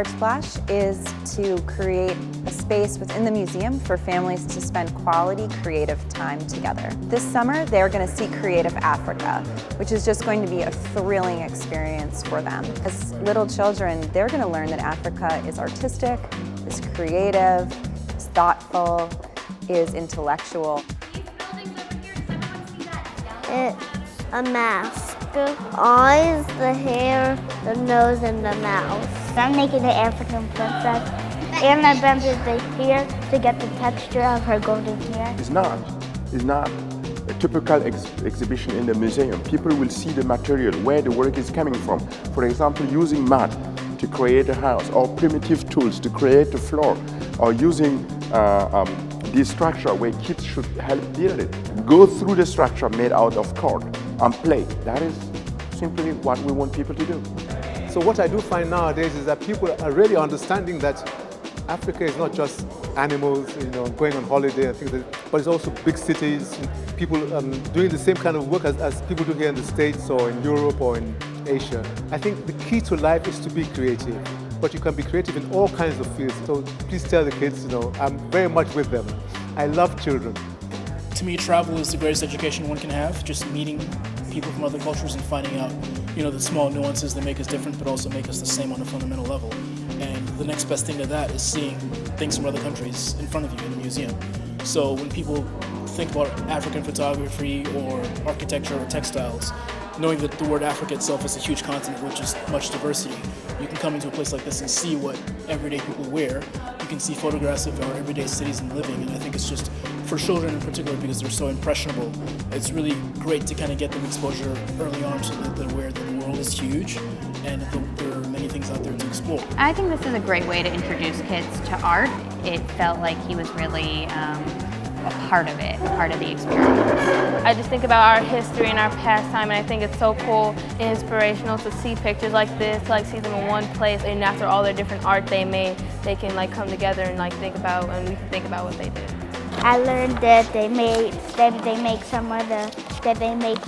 Art Splash is to create a space within the museum for families to spend quality creative time together. This summer, they're going to see Creative Africa, which is just going to be a thrilling experience for them. As little children, they're going to learn that Africa is artistic, is creative, is thoughtful, is intellectual. It's a mask. The eyes, the hair, the nose, and the mouth. I'm making the African princess, and I bended the hair to get the texture of her golden hair. It's not a typical exhibition in the museum. People will see the material, where the work is coming from. For example, using mud to create a house, or primitive tools to create a floor, or using this structure where kids should help build it. Go through the structure made out of cord and play. That is simply what we want people to do. So what I do find nowadays is that people are really understanding that Africa is not just animals, going on holiday and things like that, but it's also big cities, people doing the same kind of work as people do here in the States or in Europe or in Asia. I think the key to life is to be creative, but you can be creative in all kinds of fields. So please tell the kids, I'm very much with them. I love children. To me, travel is the greatest education one can have, just meeting people from other cultures and finding out, the small nuances that make us different but also make us the same on a fundamental level. And the next best thing to that is seeing things from other countries in front of you in a museum. So when people think about African photography or architecture or textiles, knowing that the word Africa itself is a huge continent with just much diversity, you can come into a place like this and see what everyday people wear. You can see photographs of our everyday cities and living, and I think it's just, for children in particular, because they're so impressionable, it's really great to kind of get them exposure early on so that they're aware that the world is huge and that there are many things out there to explore. I think this is a great way to introduce kids to art. It felt like he was really a part of it, part of the experience. I just think about our history and our pastime, and I think it's so cool and inspirational to see pictures like this, to see them in one place, and after all the different art they made, they can come together and think about, and we can think about what they did. I learned that they make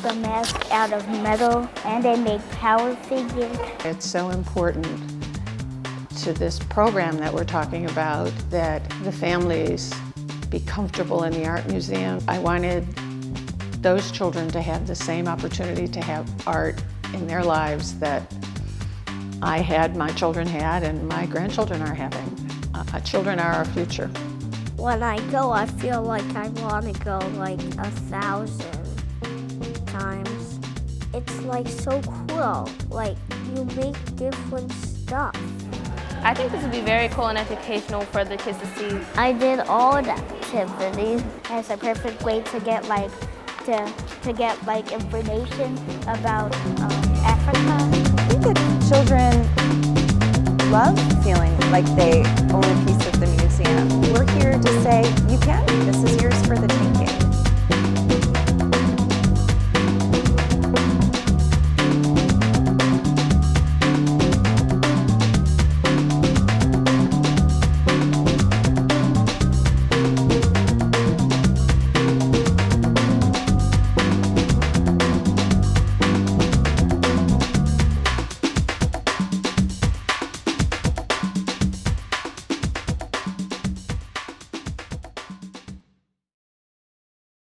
the mask out of metal, and they make power figures. It's so important to this program that we're talking about that the families be comfortable in the art museum. I wanted those children to have the same opportunity to have art in their lives that I had, my children had, and my grandchildren are having. Children are our future. When I go, I feel like I want to go 1,000 times. It's so cool. You make different stuff. I think this would be very cool and educational for the kids to see. I did all the activities. It's a perfect way to get information about Africa. I think that children love feeling like they own a piece of the museum. We're here to say, you can. This is yours for the taking.